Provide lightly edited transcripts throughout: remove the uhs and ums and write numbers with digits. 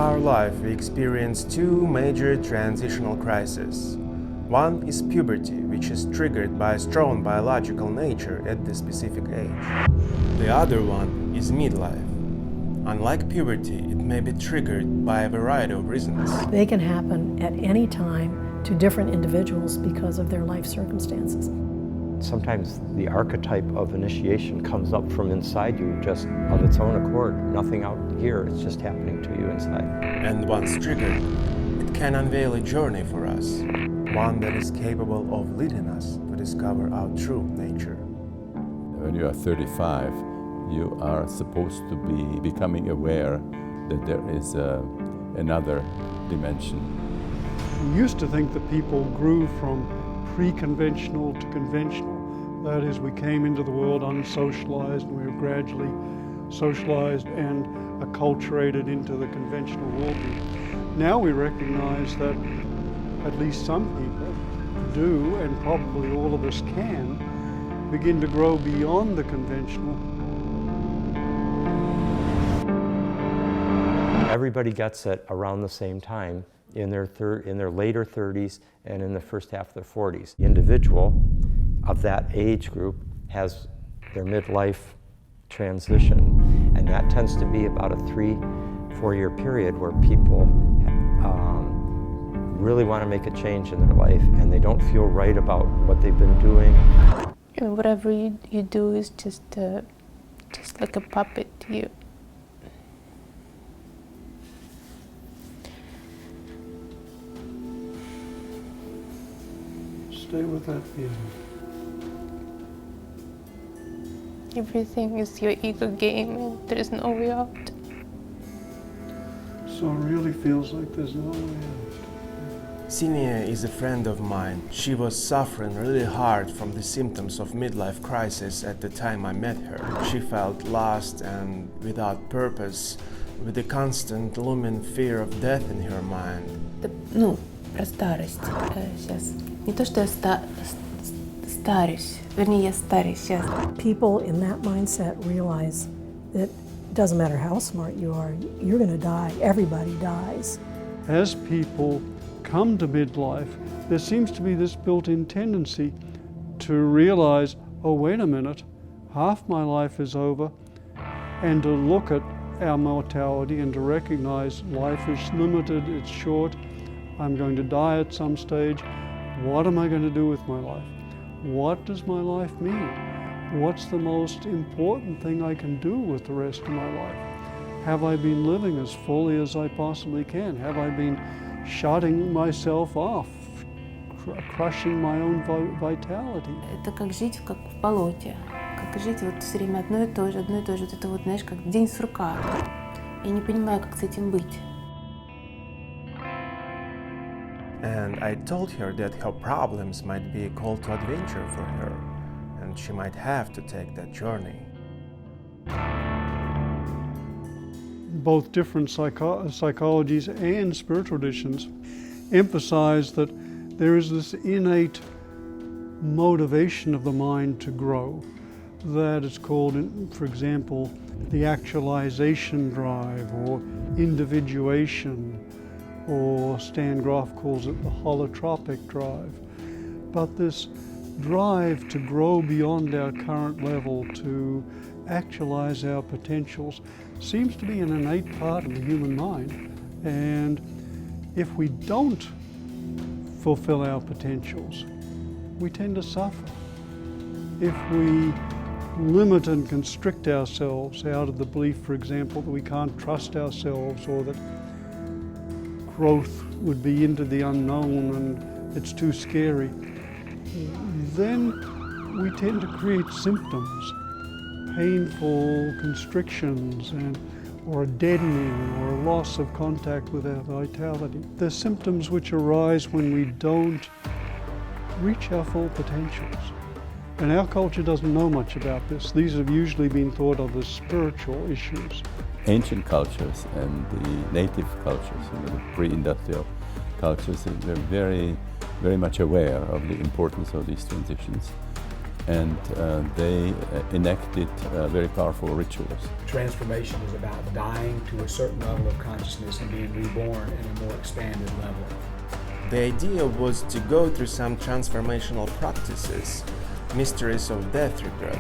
our life, we experience two major transitional crises. One is puberty, which is triggered by a strong biological nature at the specific age. The other one is midlife. Unlike puberty, it may be triggered by a variety of reasons. They can happen at any time to different individuals because of their life circumstances. Sometimes the archetype of initiation comes up from inside you just of its own accord. Nothing out here, it's just happening to you inside. And once triggered, it can unveil a journey for us, one that is capable of leading us to discover our true nature. When you are 35, you are supposed to be becoming aware that there is another dimension. We used to think that people grew from pre-conventional to conventional. That is, we came into the world unsocialized and we were gradually socialized and acculturated into the conventional worldview. Now we recognize that at least some people do, and probably all of us can, begin to grow beyond the conventional. Everybody gets it around the same time in their later 30s and in the first half of their 40s. The individual of that age group has their midlife transition, and that tends to be about a 3-4 year period where people really want to make a change in their life and they don't feel right about what they've been doing. And whatever you do is just like a puppet to you. Stay with that feeling. Everything is your ego game and there is no way out. So it really feels like there's no way out. Sinia is a friend of mine. She was suffering really hard from the symptoms of midlife crisis at the time I met her. She felt lost and without purpose, with a constant looming fear of death in her mind. Ну, про старость сейчас. Не то, что я старюсь, вернее, я старюсь сейчас. People in that mindset realize that it doesn't matter how smart you are, you're going to die. Everybody dies. As people come to midlife, there seems to be this built-in tendency to realize, oh, wait a minute, half my life is over, and to look at our mortality and to recognize life is limited, it's short, I'm going to die at some stage. What am I going to do with my life? What does my life mean? What's the most important thing I can do with the rest of my life? Have I been living as fully as I possibly can? Have I been shutting myself off, crushing my own vitality? Это как жить как в болоте, как жить вот все время одно и то же, вот это вот, знаешь, как день сурка. Я не понимаю, как с этим быть. And I told her that her problems might be a call to adventure for her, and she might have to take that journey. Both different psychologies and spiritual traditions emphasize that there is this innate motivation of the mind to grow. That is called, for example, the actualization drive or individuation, or Stan Grof calls it the holotropic drive. But this drive to grow beyond our current level, to actualize our potentials, seems to be an innate part of the human mind. And if we don't fulfill our potentials, we tend to suffer. If we limit and constrict ourselves out of the belief, for example, that we can't trust ourselves, or that growth would be into the unknown and it's too scary, then we tend to create symptoms, painful constrictions, or a deadening or a loss of contact with our vitality. They're symptoms which arise when we don't reach our full potentials. And our culture doesn't know much about this. These have usually been thought of as spiritual issues. Ancient cultures and the native cultures, the pre-industrial cultures, they're very much aware of the importance of these transitions. and they enacted very powerful rituals. Transformation is about dying to a certain level of consciousness and being reborn in a more expanded level. The idea was to go through some transformational practices, mysteries of death rebirth,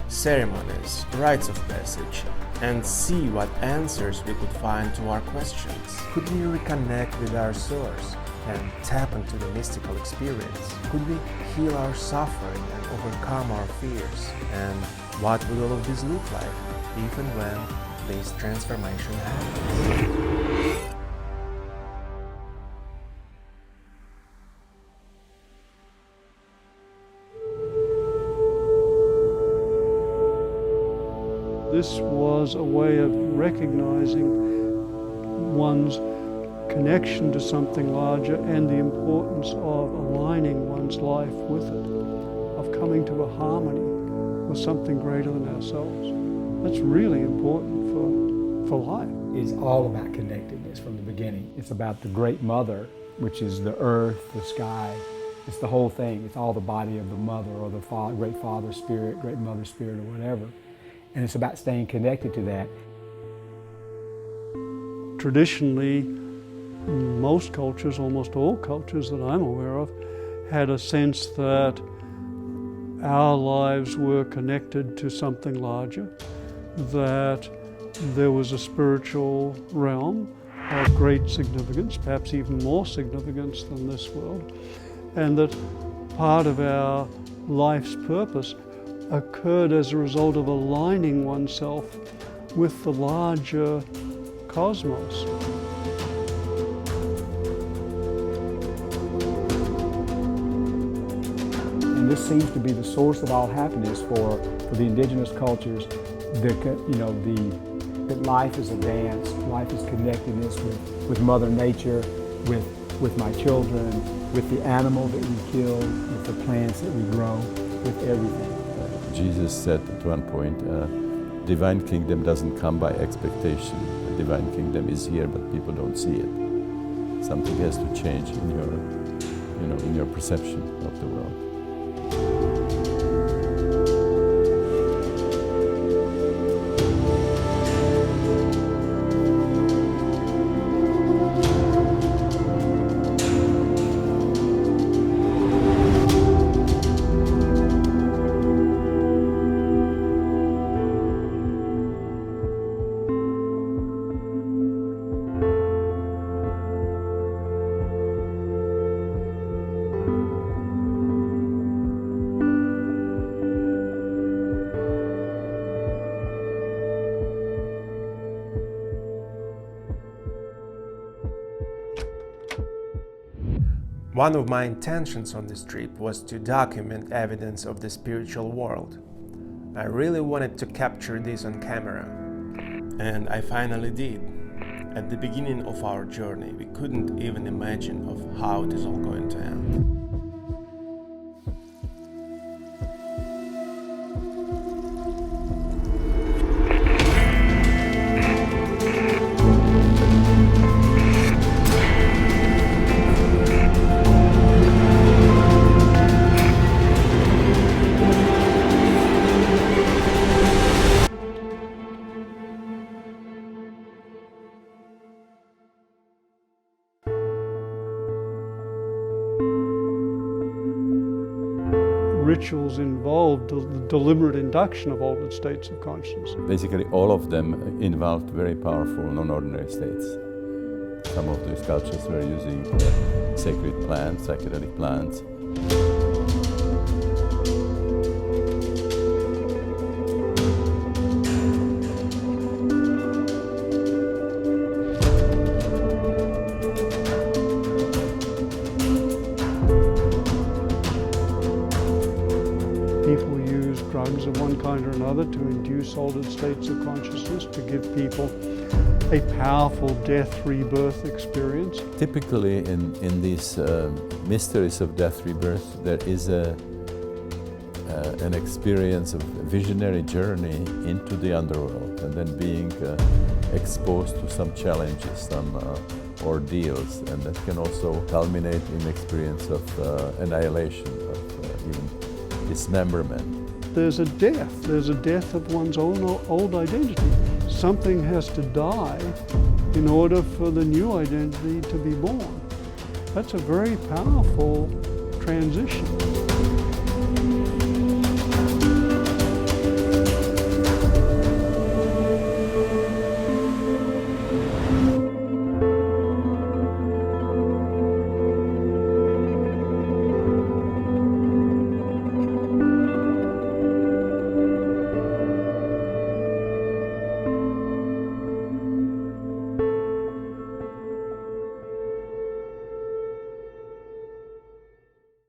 ceremonies, rites of passage, and see what answers we could find to our questions. Could we reconnect with our source and tap into the mystical experience? Could we heal our suffering and overcome our fears? And what would all of this look like, even when this transformation happens? This was a way of recognizing one's connection to something larger and the importance of aligning one's life with it, of coming to a harmony with something greater than ourselves. That's really important for life. It's all about connectedness from the beginning. It's about the Great Mother, which is the earth, the sky. It's the whole thing. It's all the body of the Mother or the Great Father Spirit, Great Mother Spirit, or whatever. And it's about staying connected to that. Traditionally, most cultures, almost all cultures that I'm aware of, had a sense that our lives were connected to something larger, that there was a spiritual realm of great significance, perhaps even more significance than this world, and that part of our life's purpose occurred as a result of aligning oneself with the larger cosmos. And this seems to be the source of all happiness for the indigenous cultures. That life is a dance, life is connectedness with Mother Nature, with my children, with the animal that we kill, with the plants that we grow, with everything. Jesus said at one point, divine kingdom doesn't come by expectation. The divine kingdom is here, but people don't see it. Something has to change in your perception of the world. One of my intentions on this trip was to document evidence of the spiritual world. I really wanted to capture this on camera, and I finally did. At the beginning of our journey, we couldn't even imagine of how it is all going to end. Rituals involved the deliberate induction of altered states of consciousness. Basically, all of them involved very powerful non-ordinary states. Some of these cultures were using sacred plants, psychedelic plants. People use drugs of one kind or another to induce altered states of consciousness, to give people a powerful death rebirth experience. Typically in these mysteries of death rebirth, there is an experience of a visionary journey into the underworld and then being exposed to some challenges, some ordeals, and that can also culminate in experience of annihilation, of even dismemberment. There's a death of one's own old identity. Something has to die in order for the new identity to be born. That's a very powerful transition.